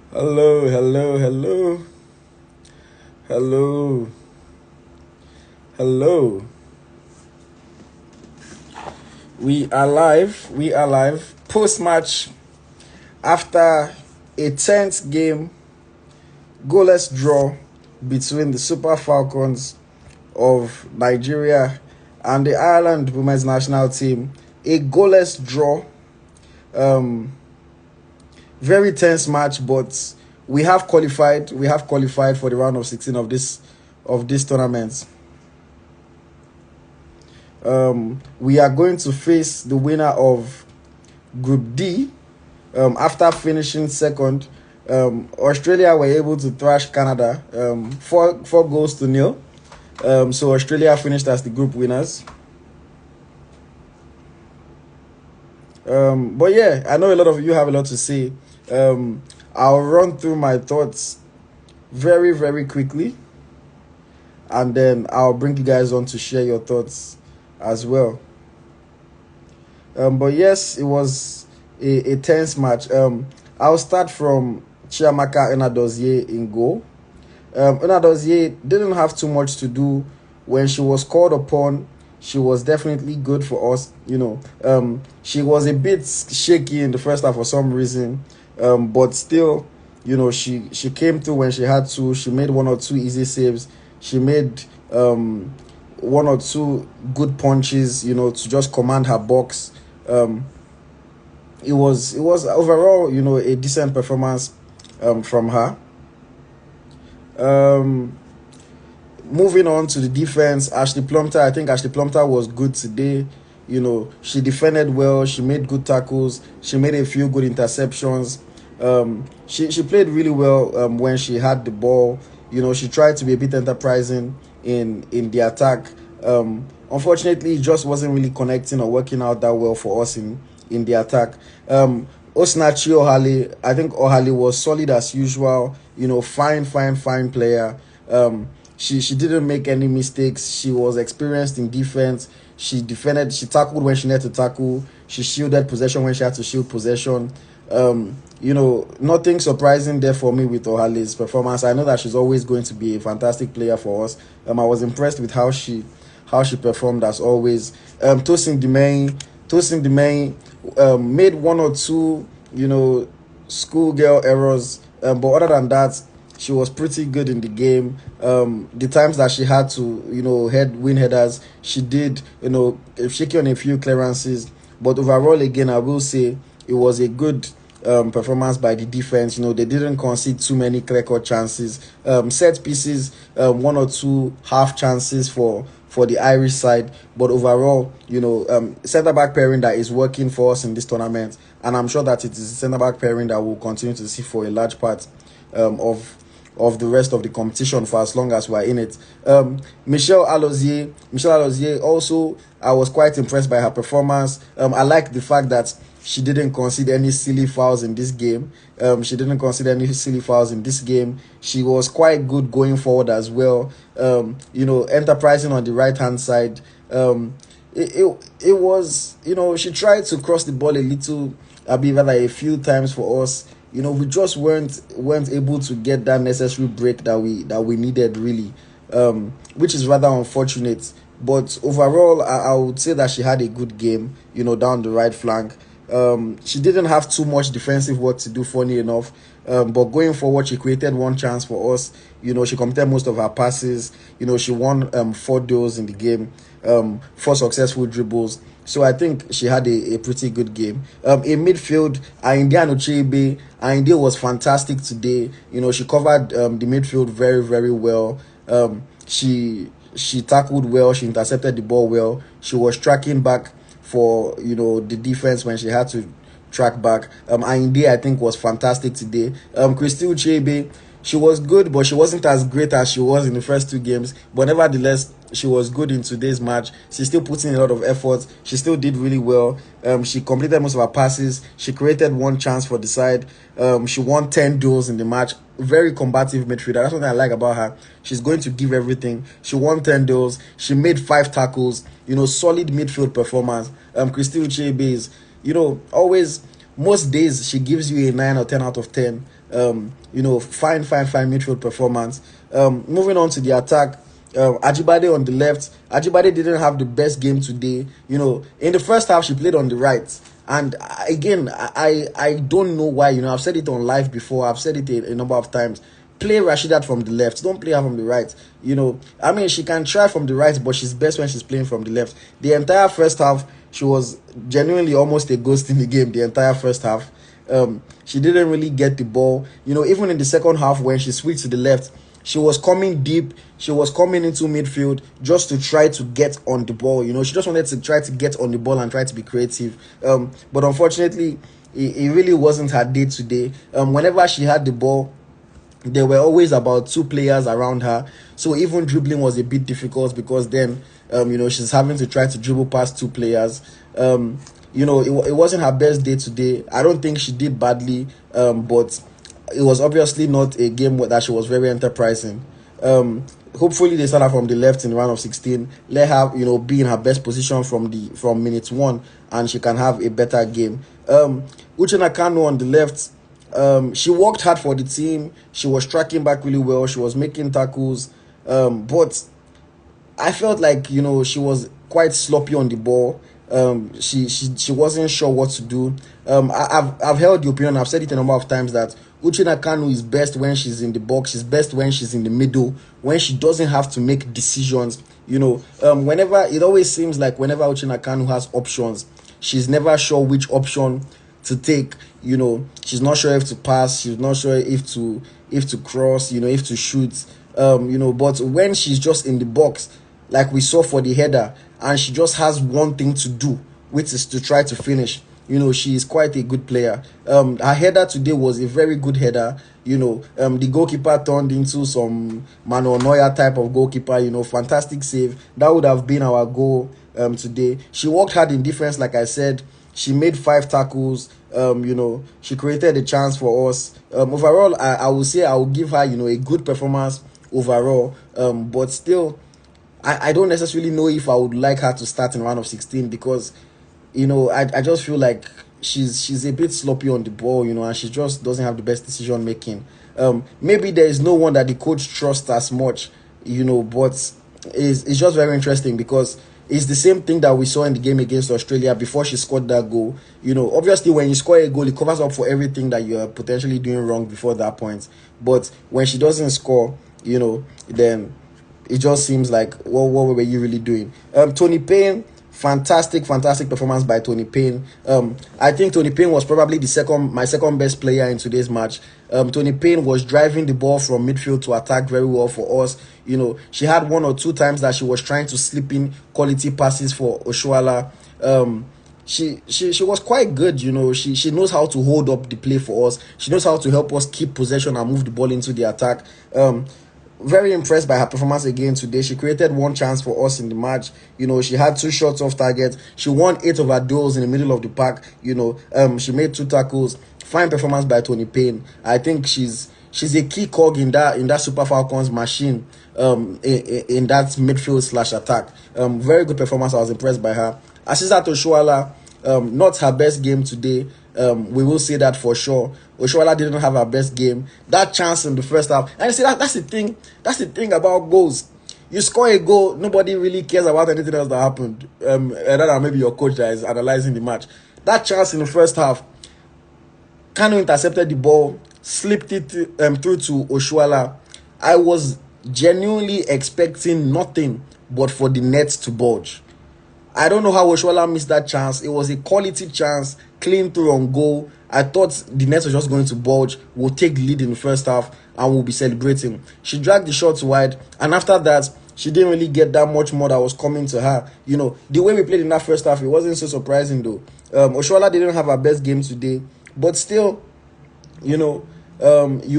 Hello, hello, hello, hello, hello. We are live. We are live. Post match after a tenth game, goalless draw between the Super Falcons of Nigeria and the Ireland women's national team. A goalless draw. Um, Very tense match, but we have qualified. We have qualified for the round of 16 of this tournament. We are going to face the winner of Group D. After finishing second, Australia were able to thrash Canada, four goals to nil. So Australia finished as the group winners. But yeah, I know a lot of you have a lot to say. I'll run through my thoughts very, very quickly, and then I'll bring you guys on to share your thoughts as well. But yes, it was a tense match. I'll start from Chiamaka Enadozie in goal. Enadozie didn't have too much to do when she was called upon. She was definitely good for us. She was a bit shaky in the first half for some reason, but still, she came through when she had to. She made one or two easy saves. She made one or two good punches, to just command her box. It was overall, a decent performance from her. Moving on to the defense, Ashley Plumter. I think Ashley Plumter was good today. She defended well. She made good tackles. She made a few good interceptions. She played really well when she had the ball. She tried to be a bit enterprising in the attack. Unfortunately, it just wasn't really connecting or working out that well for us in the attack. Osinachi Ohale, I think Ohale was solid as usual. Fine player. She didn't make any mistakes. She was experienced in defense. She defended. She tackled when she needed to tackle. She shielded possession when she had to shield possession. Nothing surprising there for me with Ohale's performance. I know that she's always going to be a fantastic player for us. I was impressed with how she performed as always. Tosin Demey made one or two, schoolgirl errors. But other than that, she was pretty good in the game. The times that she had to, win headers, she did, shaky on a few clearances. But overall, again, I will say it was a good performance by the defense. They didn't concede too many clear-cut chances. Set pieces, one or two half chances for the Irish side. But overall, centre-back pairing that is working for us in this tournament. And I'm sure that it is a centre-back pairing that we'll continue to see for a large part of the rest of the competition for as long as we're in it. Michelle Alozie also, I was quite impressed by her performance. I like the fact that she didn't concede any silly fouls in this game. She was quite good going forward as well. Enterprising on the right-hand side. It was, she tried to cross the ball a few times for us. We just weren't able to get that necessary break that we needed, really, which is rather unfortunate. But overall, I would say that she had a good game, down the right flank. She didn't have too much defensive work to do, funny enough. But going forward, she created one chance for us. She completed most of her passes. She won 4 duels in the game, 4 successful dribbles. So I think she had a pretty good game. In midfield, Ayinde Anochebe. Ayinde was fantastic today. She covered the midfield very, very well. She tackled well. She intercepted the ball well. She was tracking back for the defense when she had to track back. Ayinde, I think, was fantastic today. Christy Uchebe, she was good, but she wasn't as great as she was in the first 2 games. But nevertheless, she was good in today's match. She still put in a lot of effort. She still did really well. She completed most of her passes. She created one chance for the side. She won 10 duels in the match. Very combative midfielder. That's what I like about her. She's going to give everything. She won 10 duels. She made 5 tackles. Solid midfield performance. Christy Uchebe is, always most days she gives you a 9 or 10 out of 10. Fine midfield performance. Moving on to the attack. Ajibade on the left. Ajibade didn't have the best game today. In the first half, she played on the right. And again, I don't know why. I've said it on live before. I've said it a number of times. Play Rashidat from the left. Don't play her from the right. She can try from the right, but she's best when she's playing from the left. The entire first half, she was genuinely almost a ghost in the game. The entire first half. She didn't really get the ball. Even in the second half when she switched to the left, she was coming deep. She was coming into midfield just to try to get on the ball. She just wanted to try to get on the ball and try to be creative. But unfortunately, it really wasn't her day today. Whenever she had the ball, there were always about 2 players around her. So even dribbling was a bit difficult because then, she's having to try to dribble past 2 players. It wasn't her best day today. I don't think she did badly, but it was obviously not a game that she was very enterprising. Hopefully they start her from the left in the round of 16. Let her, be in her best position from minute 1, and she can have a better game. Uche Nakano on the left. She worked hard for the team. She was tracking back really well. She was making tackles. But I felt like, she was quite sloppy on the ball. She wasn't sure what to do. I've held the opinion, I've said it a number of times, that Uche Nakano is best when she's in the box. She's best when she's in the middle, when she doesn't have to make decisions. Whenever, it always seems like whenever Uche Nakano has options, she's never sure which option to take. She's not sure if to pass, she's not sure if to cross, if to shoot. But when she's just in the box, like we saw for the header, and she just has one thing to do, which is to try to finish. She is quite a good player. Her header today was a very good header. The goalkeeper turned into some Manuel Neuer type of goalkeeper. Fantastic save. That would have been our goal today. She worked hard in defense, like I said. She made 5 tackles. She created a chance for us. Overall, I would say I will give her, a good performance overall. But still, I don't necessarily know if I would like her to start in round of 16 because, I just feel like she's a bit sloppy on the ball, and she just doesn't have the best decision making. Maybe there is no one that the coach trusts as much, but it's just very interesting because it's the same thing that we saw in the game against Australia before she scored that goal. Obviously when you score a goal, it covers up for everything that you're potentially doing wrong before that point. But when she doesn't score, then it just seems like, what were you really doing? Tony Payne, fantastic performance by Tony Payne. I think Tony Payne was probably my second best player in today's match. Tony Payne was driving the ball from midfield to attack very well for us. She had 1 or 2 times that she was trying to slip in quality passes for Oshuala. She was quite good. She knows how to hold up the play for us. She knows how to help us keep possession and move the ball into the attack. Very impressed by her performance again today. She created 1 chance for us in the match. She had 2 shots off target. She won 8 of her duels in the middle of the park. She made 2 tackles. Fine performance by Tony Payne. I think she's a key cog in that Super Falcons machine, in that midfield / attack. Very good performance. I was impressed by her. Asisat Oshuala, not her best game today. We will say that for sure. Oshuala didn't have her best game. That chance in the first half, and you see that's the thing. That's the thing about goals. You score a goal, nobody really cares about anything else that happened. Other than maybe your coach that is analyzing the match. That chance in the first half, Kanu intercepted the ball, slipped it through to Oshuala. I was genuinely expecting nothing but for the net to bulge. I don't know how Oshuala missed that chance. It was a quality chance, clean through on goal. I thought the net was just going to bulge. We'll take the lead in the first half and we'll be celebrating. She dragged the shots wide, and after that, she didn't really get that much more that was coming to her. The way we played in that first half, it wasn't so surprising though. Oshuala didn't have her best game today, but still, you'd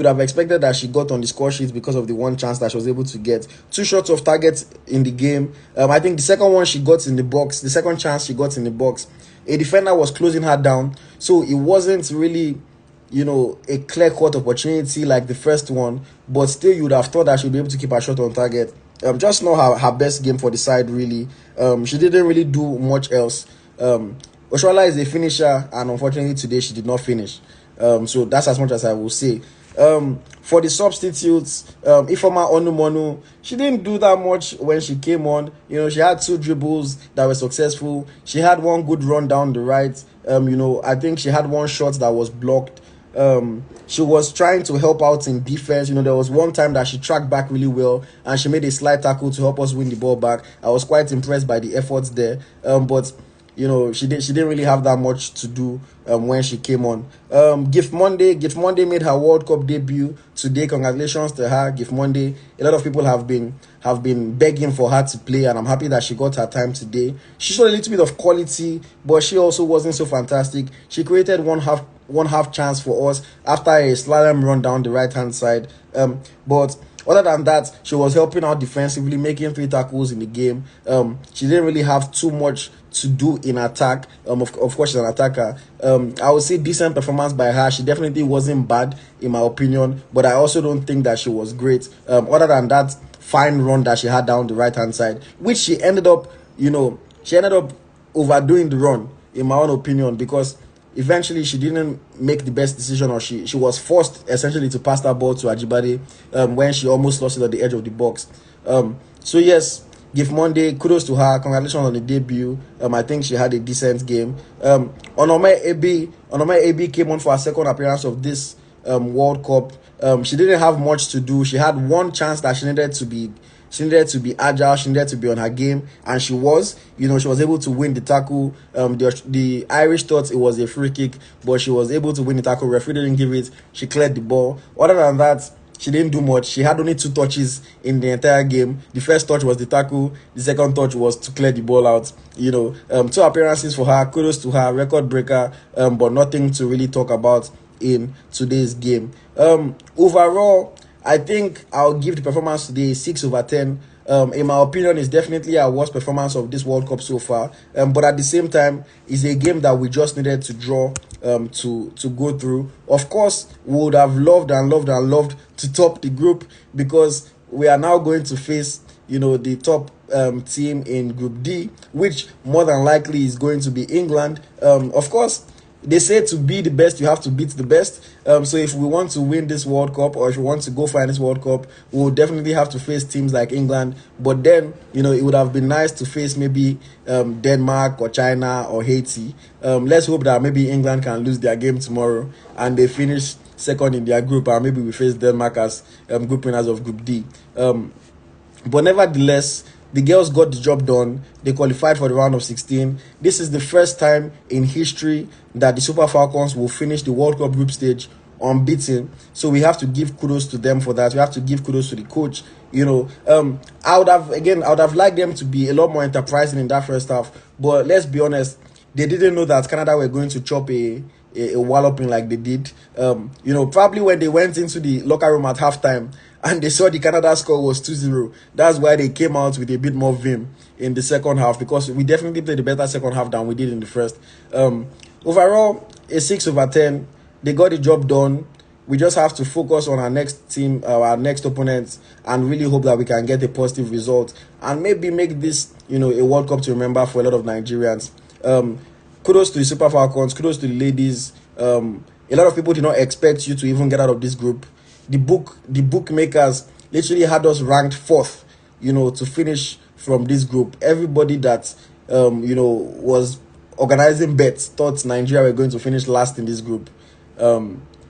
have expected that she got on the score sheet because of the 1 chance that she was able to get. 2 shots of target in the game. I think the second one she got in the box, the second chance she got in the box, a defender was closing her down, so it wasn't really, a clear-cut opportunity like the first one, but still you'd have thought that she'd be able to keep her shot on target. Just not her best game for the side, really. She didn't really do much else. Oshoala is a finisher, and unfortunately today she did not finish. So that's as much as I will say. For the substitutes, Ifeoma Onumonu, she didn't do that much when she came on. She had two dribbles that were successful. She had one good run down the right. I think she had one shot that was blocked. She was trying to help out in defense. There was one time that she tracked back really well and she made a slide tackle to help us win the ball back. I was quite impressed by the efforts there. But she didn't really have that much to do when she came on. Gift Monday made her World Cup debut today. Congratulations to her, Gift Monday. A lot of people have been begging for her to play, and I'm happy that she got her time today. She showed a little bit of quality, but she also wasn't so fantastic. She created one half chance for us after a slalom run down the right hand side. But other than that, she was helping out defensively, making 3 tackles in the game. She didn't really have too much to do in attack. Of course, she's an attacker. I would say decent performance by her. She definitely wasn't bad in my opinion, but I also don't think that she was great. Other than that fine run that she had down the right hand side, which she ended up overdoing the run, in my own opinion, because eventually she didn't make the best decision, or she was forced essentially to pass that ball to Ajibade when she almost lost it at the edge of the box. So yes, Gift Monday, kudos to her. Congratulations on the debut. I think she had a decent game. Onome Ebi came on for her second appearance of this World Cup. She didn't have much to do. She had one chance that she needed to be agile, she needed to be on her game, and she was. She was able to win the tackle. The Irish thought it was a free kick, but she was able to win the tackle. Referee didn't give it. She cleared the ball. Other than that, she didn't do much. She had only 2 touches in the entire game. The first touch was the tackle. The second touch was to clear the ball out. 2 appearances for her. Kudos to her, record breaker. But nothing to really talk about in today's game. Overall, I think I'll give the performance today 6/10. In my opinion, it's definitely our worst performance of this World Cup so far. But at the same time, it's a game that we just needed to draw to go through. Of course, we would have loved and loved and loved to top the group, because we are now going to face the top team in Group D, which more than likely is going to be England. Of course, they say to be the best, you have to beat the best. So if we want to win this World Cup, or if we want to go for this World Cup, we will definitely have to face teams like England. But then, it would have been nice to face maybe Denmark or China or Haiti. Let's hope that maybe England can lose their game tomorrow and they finish second in their group, and maybe we face Denmark as group winners of Group D. But nevertheless, the girls got the job done. They qualified for the round of 16. This is the first time in history that the Super Falcons will finish the World Cup group stage unbeaten. So we have to give kudos to them for that. We have to give kudos to the coach. I would have liked them to be a lot more enterprising in that first half. But let's be honest, they didn't know that Canada were going to chop a walloping like they did. Probably when they went into the locker room at halftime and they saw the Canada score was 2-0, that's why they came out with a bit more vim in the second half, because we definitely played a better second half than we did in the first. Overall, a 6/10. They got the job done. We just have to focus on our next team, our next opponents, and really hope that we can get a positive result and maybe make this, a World Cup to remember for a lot of Nigerians. Kudos to the Super Falcons. Kudos to the ladies. A lot of people did not expect you to even get out of this group. The bookmakers literally had us ranked 4th, to finish from this group. Everybody that was organizing bets thought Nigeria were going to finish last in this group.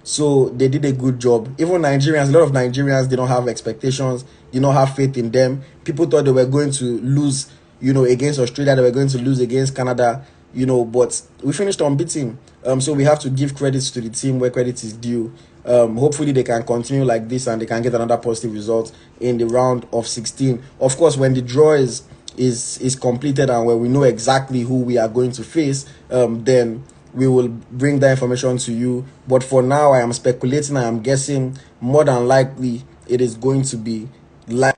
So they did a good job. Even Nigerians, a lot of Nigerians, they don't have expectations, they don't have faith in them. People thought they were going to lose, against Australia, they were going to lose against Canada, but we finished unbeaten. So we have to give credits to the team where credit is due. Hopefully they can continue like this and they can get another positive result in the round of 16. Of course, when the draw is completed and when we know exactly who we are going to face, then we will bring that information to you. But for now, I am speculating, I am guessing more than likely it is going to be like.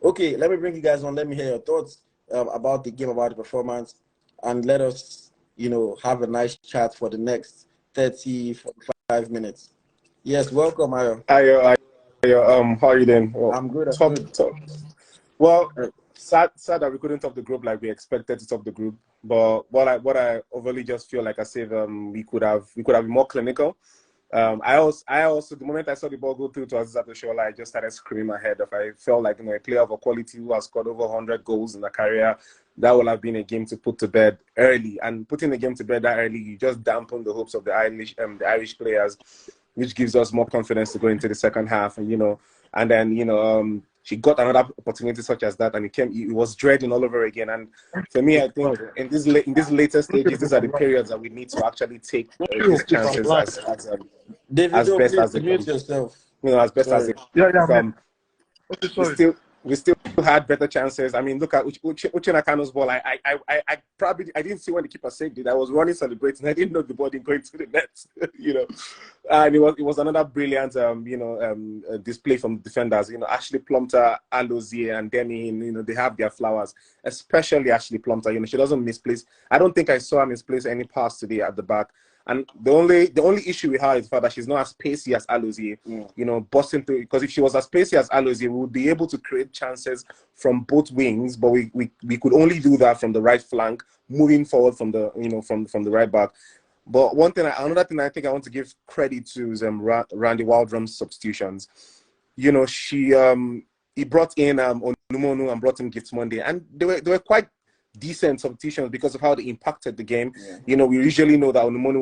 Okay, let me bring you guys on. Let me hear your thoughts about the game, about the performance, and let us, have a nice chat for the next 30, 45 minutes. Yes, welcome, Ayo. Ayo, how are you doing? Well, I'm good, I'm top, good. top. Well, sad that we couldn't top the group like we expected to top the group. But what I overly just feel like I said, we could have been more clinical. I also the moment I saw the ball go through to Aziza Oshoala, I just started screaming my head off. I felt like, a player of a quality who has scored over 100 goals in a career, that would have been a game to put to bed early. And putting the game to bed that early, you just dampen the hopes of the Irish players, which gives us more confidence to go into the second half. And then she got another opportunity such as that, and it was dreading all over again. And for me, I think in these later stages, these are the periods that we need to actually take these chances as Davido, best please as they mute come. yourself. As best as Sorry. they Yeah, come. Okay, sorry. We still had better chances. I mean, look at Uche Nakano's ball. I didn't see when the keeper saved it. I was running celebrating. I didn't know the ball didn't go into the net. And it was another brilliant display from defenders. Ashley Plumpter, Alozie, and Demi. They have their flowers. Especially Ashley Plumpter. She doesn't misplace. I don't think I saw her misplace any pass today at the back. And the only issue we have is the fact that she's not as pacey as Alozie, busting through. Because if she was as pacey as Alozie, we would be able to create chances from both wings, but we could only do that from the right flank, moving forward from the from the right back. But another thing I think I want to give credit to is Randy Waldrum's substitutions. He brought in Onumonu and brought in Gift Monday, and they were quite decent substitutions because of how they impacted the game. Yeah. We usually know that Onumonu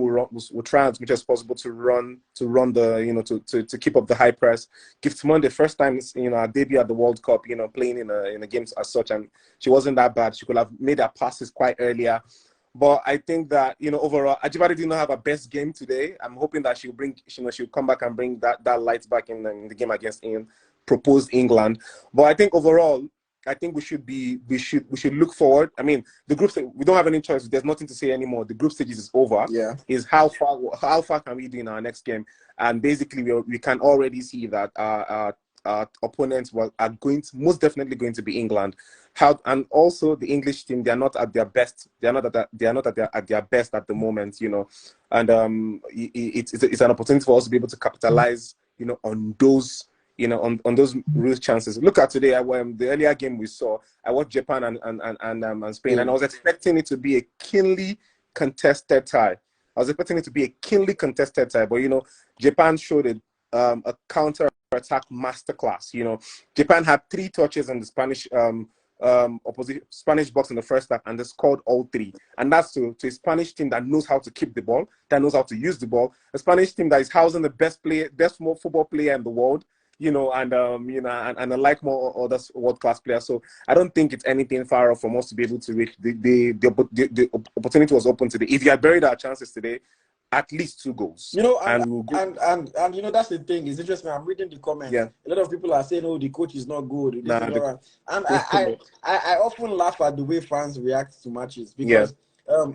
will try as much as possible to run the to keep up the high press. Gift Monday, first time her debut at the World Cup, playing in a game as such, and she wasn't that bad. She could have made her passes quite earlier. But I think that overall, Ajibade did not have a best game today. I'm hoping that she'll come back and bring that light back in the game against proposed England. But I think overall, we should look forward. I mean, the group stage, we don't have any choice. There's nothing to say anymore. The group stages is over. Yeah. Is how far can we do in our next game? And basically, we can already see that our opponents are most definitely going to be England. And also the English team, they are not at their best. They are not at their best at the moment. And it's an opportunity for us to be able to capitalize, on those. On those real chances. Look at today. The earlier game we saw, I watched Japan and Spain, and I was expecting it to be a keenly contested tie. But Japan showed a counter-attack masterclass. Japan had 3 touches in the Spanish Spanish box in the first half, and they scored all 3. And that's to a Spanish team that knows how to keep the ball, that knows how to use the ball. A Spanish team that is housing the best football player in the world. And unlike more other world-class players. So I don't think it's anything far off from us to be able to reach the opportunity was open today. If you had buried our chances today, at least 2 goals. And that's the thing. It's interesting. I'm reading the comments. Yeah. A lot of people are saying, "Oh, the coach is not good." And I often laugh at the way fans react to matches because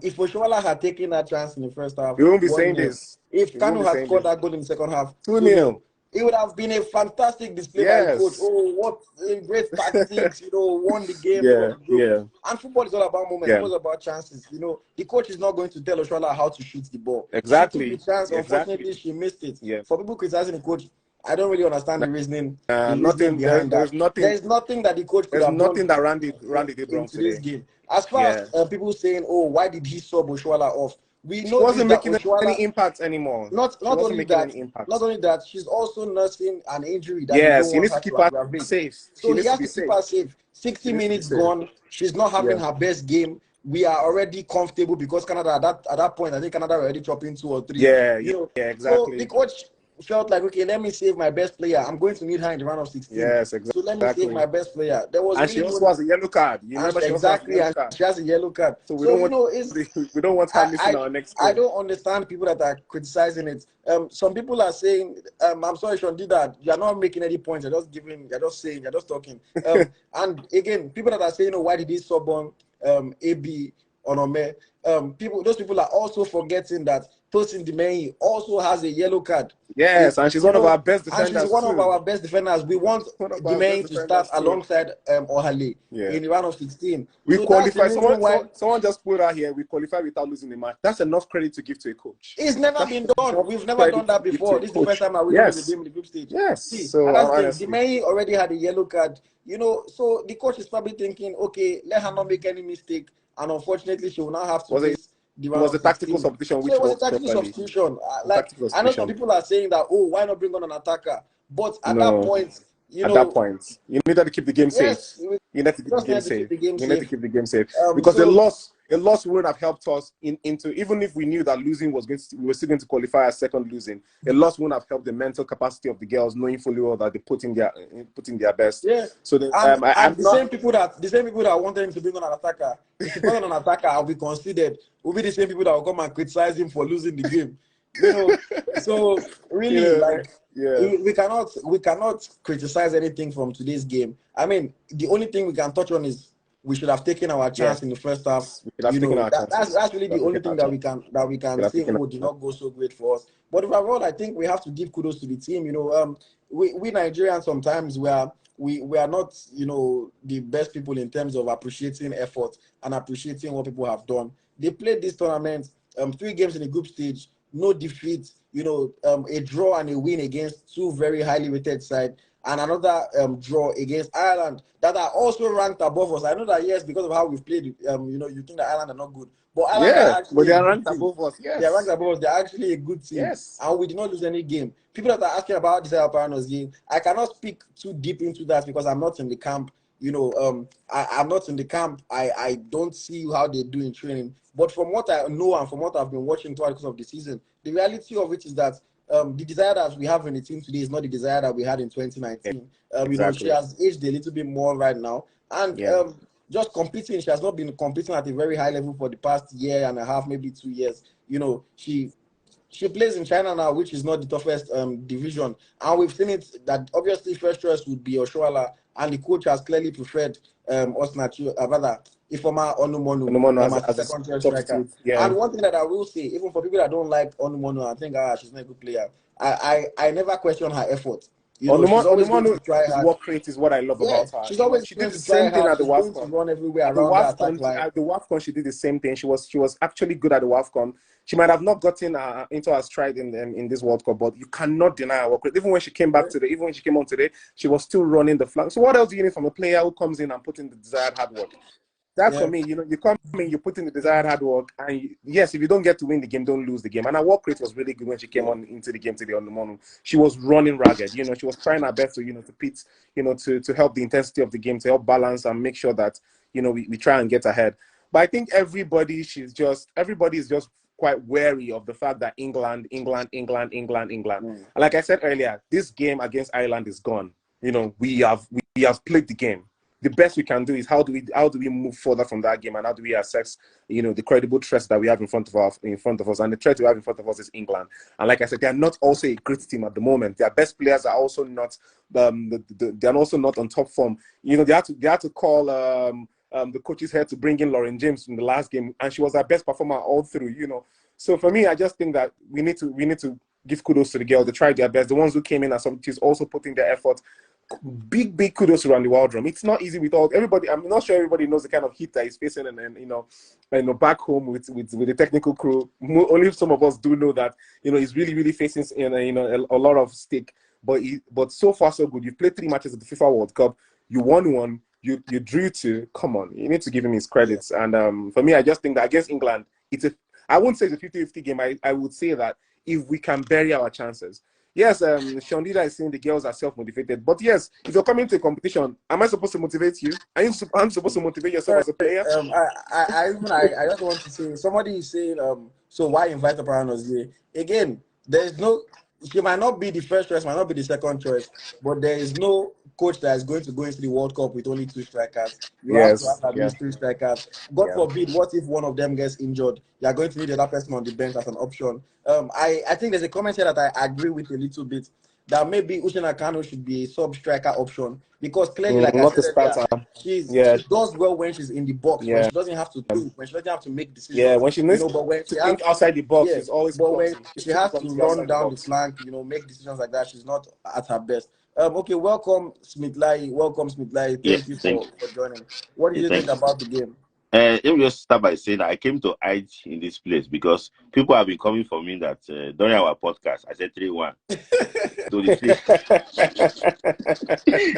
if Oshoala had taken that chance in the first half, we won't be saying this. If Kanu had scored that goal in the second half, 2-0. It would have been a fantastic display by the coach. Oh, what a great tactics, won the game. Yeah. And football is all about moments. It's all about chances. The coach is not going to tell Oshoala how to shoot the ball. Exactly. She took the chance. Unfortunately, she missed it. Yeah. For people criticizing the coach, I don't really understand the reasoning. There's nothing that the coach could have done. There's nothing that Randy did wrong today. This game. As far as people saying, "Oh, why did he sub Oshoala off?" We know she wasn't making Oshoala, any impact anymore. Not only that, she's also nursing an injury that you need to keep her safe. So he has to keep her safe. 60 minutes gone. She's not having her best game. We are already comfortable because Canada at that point, I think Canada were already dropping 2 or 3. Yeah, exactly. So the coach felt like, okay, let me save my best player. I'm going to need her in the round of 16. Yes, exactly. So let me save my best player. She also has a yellow card. She has a yellow card. So we don't want her missing our next game. I don't understand people that are criticizing it. Some people are saying, I'm sorry, Sean, did that. You're not making any points. You're just talking. And again, people that are saying, why did he sub on AB Onome? Those people are also forgetting that Tosin Demeyi also has a yellow card. Yes, and she's one of our best And she's defenders one of too. our best defenders. We want One of our best Demeyi to start defenders too. alongside Ohale Yeah. in the round of 16. We So that's the qualify. reason why Someone just put out here. We qualify without losing the match. That's enough credit to give to a coach. it's never been done. We've never done that before. This is the first time I will lose the game in the group stage. Yes. See, So and that's the thing. honestly, Demeyi already had a yellow card. So the coach is probably thinking, okay, let her not make any mistake. And unfortunately, she will now have to face the round was of a tactical 16. substitution, which So it was a worked tactical properly. substitution. I know some people are saying that, oh, why not bring on an attacker? But at that point, you needed to keep the game safe. You needed to keep the game safe. You needed to keep the game safe because a loss wouldn't have helped us into, even if we knew that losing was we were still going to qualify as second losing. A loss wouldn't have helped the mental capacity of the girls, knowing fully well that they put in their best. Yeah. So the same people that wanted him to bring on an attacker, if he brought on an attacker, I'll be considered. Will be the same people that will come and criticize him for losing the game. So really, we cannot criticize anything from today's game. I mean, the only thing we can touch on is we should have taken our chance in the first half. That's really the only thing that we can say, oh, did not go so great for us. But overall, I think we have to give kudos to the team. We Nigerians sometimes we are not, the best people in terms of appreciating effort and appreciating what people have done. They played this tournament, 3 games in the group stage, no defeat, a draw and a win against 2 very highly rated sides, and another draw against Ireland that are also ranked above us. I know that, yes, because of how we've played, you think that Ireland are not good. But Ireland are actually they are ranked above us. Yes. They are ranked above us. They're actually a good team. Yes. And we did not lose any game. People that are asking about this Parano's game, I cannot speak too deep into that because I'm not in the camp. I'm not in the camp. I don't see how they do in training. But from what I know and from what I've been watching throughout the course of the season, the reality of it is that the desire that we have in the team today is not the desire that we had in 2019. Exactly. She has aged a little bit more right now. And just competing, she has not been competing at a very high level for the past year and a half, maybe 2 years. She plays in China now, which is not the toughest division. And we've seen it that obviously first choice would be Oshoala, and the coach has clearly preferred Ifeoma Onumonu as a second choice striker. Yeah. And one thing that I will say, even for people that don't like Onumonu and think she's not a good player, I never question her effort. Onumonu's work rate is what I love about her. She's always she did the same thing at the WAFCON. Run everywhere around at the WAFCON, she did the same thing. She was actually good at the WAFCON. She might have not gotten into her stride in this World Cup, but you cannot deny her work rate. Even when she came back today, even when she came on today, she was still running the flank. So what else do you need from a player who comes in and put in the desired hard work? That for me, you come in, you put in the desired hard work, and yes, if you don't get to win the game, don't lose the game. And her work rate was really good when she came on into the game today on the morning. She was running ragged, she was trying her best to pitch, to help the intensity of the game, to help balance and make sure that, we try and get ahead. But I think everybody is just quite wary of the fact that England. And like I said earlier, this game against Ireland is gone. We have played the game. The best we can do is how do we move further from that game, and how do we assess the credible threats that we have in front of us, and the threat we have in front of us is England. And like I said, they are not also a great team at the moment. Their best players are also not they are also not on top form. They had to call the coach's head to bring in Lauren James in the last game, and she was our best performer all through. So for me, I just think that we need to give kudos to the girls. They tried their best. The ones who came in as substitutes also putting their effort. Big kudos around the world drum. It's not easy with everybody. I'm not sure everybody knows the kind of heat that he's facing, and back home with the technical crew. Only some of us do know that he's really facing a lot of stake. But so far so good. You've played 3 matches at the FIFA World Cup. You won 1. You drew 2. Come on, you need to give him his credits. And for me, I just think that against England, I won't say it's a 50-50 game. I would say that if we can bury our chances. Yes, Shondida is saying the girls are self-motivated. But yes, if you're coming to a competition, am I supposed to motivate you? Are you supposed to motivate yourself as a player? I just want to say, somebody is saying, so why invite the Paranos here? Again, she might not be the first choice, might not be the second choice, but there is no coach that is going to go into the World Cup with only 2 strikers. You have to have at least 3 strikers. God forbid, what if one of them gets injured? You are going to need the other person on the bench as an option. I think there's a comment here that I agree with a little bit, that maybe Uchenna Kanu should be a sub-striker option, because clearly, like I Not said a earlier, starter. she Yeah, does well when she's in the box, when yeah, she doesn't have to think, when she doesn't have to make yeah. decisions, When she needs but when to she has, think outside the box, yeah, she's always but when clumsy. She's she too has to clumsy run outside the down the box. flank, make decisions like that, she's not at her best. Okay, welcome Smith Lai. Welcome Smith Lai. Yeah, Thank you thank for joining. What did yeah, you think thank you. about the game? Let me just start by saying that I came to hide in this place because people have been coming for me that during our podcast I said 3-1. So the three.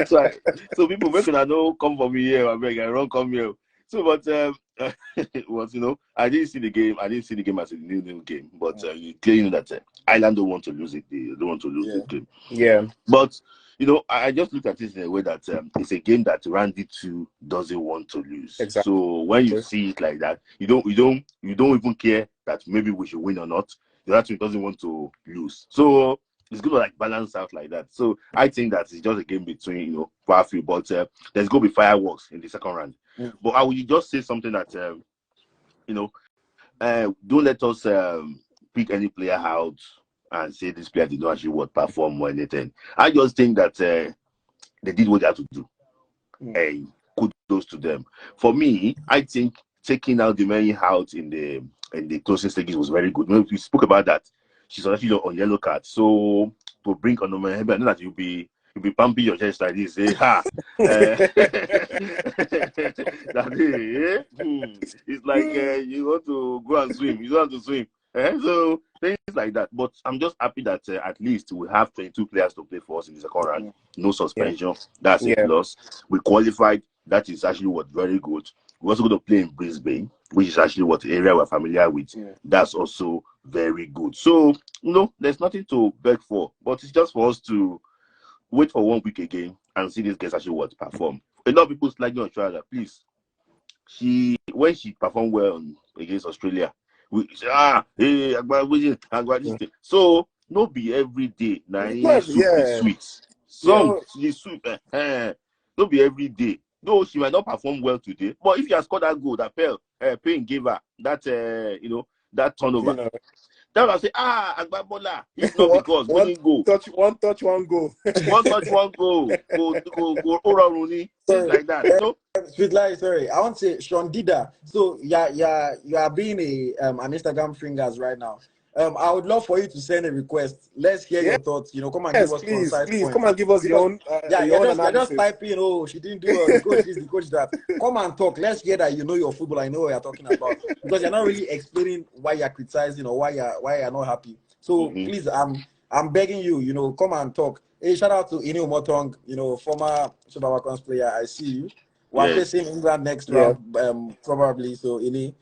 So people making I know come for me here. I beg I don't come here. So but it was I didn't see the game. I didn't see the game as a new game. But you clearly know that Ireland don't want to lose it. They don't want to lose the game. Yeah. But I just looked at it in a way that it's a game that Randy 2 doesn't want to lose. Exactly. So when you see it like that, you don't even care that maybe we should win or not. The other team doesn't want to lose. So it's going to like balance out like that. So I think that it's just a game between powerful, but there's going to be fireworks in the second round. But I will just say something that don't let us pick any player out and say this player did not actually perform or anything. I just think that they did what they had to do. And kudos to them. For me, I think taking out the many out in the closing stages was very good. We spoke about that. She's actually on yellow card. So to bring on I know that you'll be pumping your chest like this. Say, ha! It's like you want to go and swim. You don't want to swim. So things like that. But I'm just happy that at least we have 22 players to play for us in the second round. No suspension. Yeah. That's a plus. We qualified. That is actually very good. We're also going to play in Brisbane, which is actually area we're familiar with. Yeah. That's also very good. So, there's nothing to beg for. But it's just for us to wait for 1 week again and see these guys actually perform. A lot of people slightly on trial that please. When she performed well against Australia, so no be every day. Sweet. Some sweet. No be every day. Though she might not perform well today, but if you have scored that goal, that Payne gave her that that turnover. Then I say, Agbabola. If not because winning goal. One touch, one goal. One touch, one goal. Go Rooney. Things like that. So Sweet Life, sorry. I want to say Sean Dida. So you are being an Instagram fingers right now. I would love for you to send a request. Let's hear your thoughts. Come and give us concise points. Come and give us your own. You're just typing. Oh, she didn't do well. The coach this, the coach that. Come and talk. Let's hear that you know your football. I know what you're talking about, because you're not really explaining why you're criticizing or why you're not happy. So please, I'm begging you. Come and talk. Hey, shout out to Ini Motong, former Super Falcons player. I see you. We're facing England next round, probably. So Ini,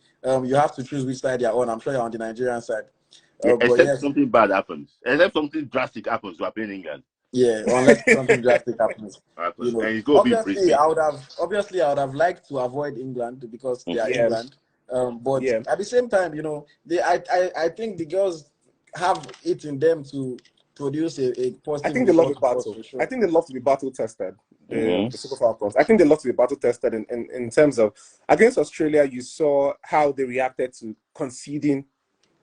you have to choose which side you're on. I'm sure you're on the Nigerian side. Except something bad happens. Except something drastic happens, we are playing England. Yeah, unless something drastic happens. Obviously, I would have liked to avoid England because they are England. But at the same time, I think the girls have it in them to produce a positive. I think they love the battle. Sure. I think they love to be battle tested. The Super Falcons. I think they love to be battle tested in terms of against Australia. You saw how they reacted to conceding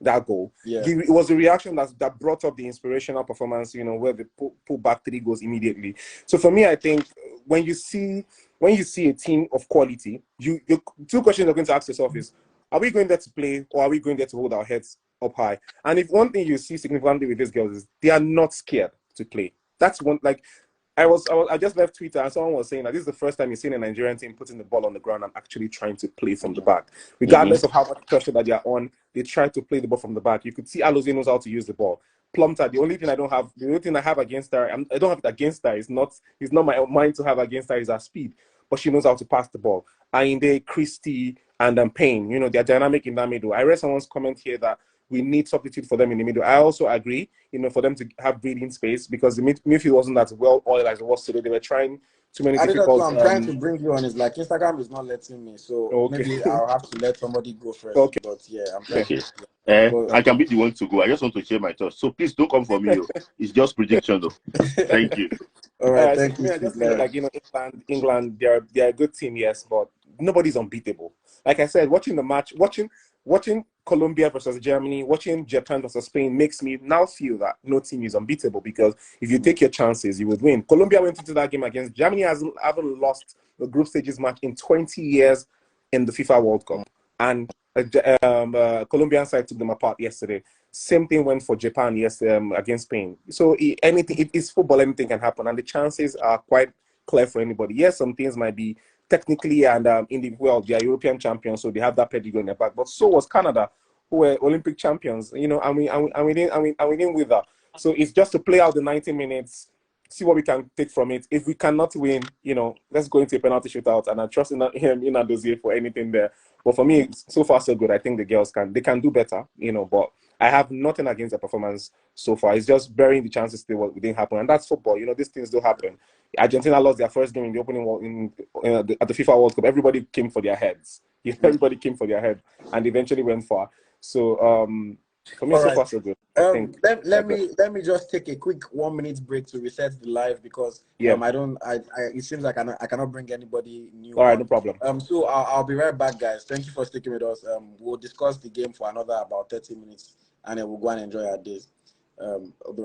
that goal. Yeah. It was a reaction that brought up the inspirational performance, where they pull back 3 goals immediately. So for me, I think when you see a team of quality, you 2 questions you're going to ask yourself is, are we going there to play or are we going there to hold our heads up high? And if one thing you see significantly with these girls is they are not scared to play. That's one, like, I just left Twitter and someone was saying that this is the first time you've seen a Nigerian team putting the ball on the ground and actually trying to play from the back. Regardless of how much pressure that they are on, they try to play the ball from the back. You could see Alozie knows how to use the ball. Plumter, the only thing I have against her, I don't have it against her, it's not my mind to have against her, is her speed. But she knows how to pass the ball. Ainde, Christie, and Payne, they're dynamic in that middle. I read someone's comment here that we need substitute for them in the middle. I also agree, for them to have breathing space, because the midfield wasn't that well oiled as it was today. They were trying too many difficult... I'm trying to bring you on. It's like Instagram is not letting me, so maybe I'll have to let somebody go first. Okay. But yeah, I'm trying to... I can be the one to go. I just want to share my thoughts. So please don't come for me. It's just prediction, though. Thank you. All right, thank you. I just feel like, England, they're a good team, yes, but nobody's unbeatable. Like I said, watching the match, watching Colombia versus Germany, watching Japan versus Spain makes me now feel that no team is unbeatable, because if you take your chances, you would win. Colombia went into that game against Germany, haven't lost the group stages match in 20 years in the FIFA World Cup. And Colombian side took them apart yesterday. Same thing went for Japan yesterday against Spain. So it's football, anything can happen, and the chances are quite clear for anybody. Yes, some things might be technically and in the world, they are European champions, so they have that pedigree in their back. But so was Canada, who were Olympic champions, you know, and we didn't with that. So it's just to play out the 90 minutes, see what we can take from it. If we cannot win, you know, let's go into a penalty shootout, and I trust in him in Dozier for anything there. But for me, so far so good. I think the girls can do better, you know. But I have nothing against the performance so far. It's just burying the chances that what didn't happen, and that's football. You know, these things do happen. Argentina lost their first game in the opening at the FIFA World Cup. Everybody came for their heads. You know, everybody came for their head, and eventually went far. So for me, All so right. far so good. I think. Let me just take a quick 1 minute break to reset the live, because Yeah. it seems like I cannot bring anybody new. All right, no problem. So I'll be right back, guys. Thank you for sticking with us. We'll discuss the game for another about 30 minutes, and then we'll go and enjoy our days. I'll be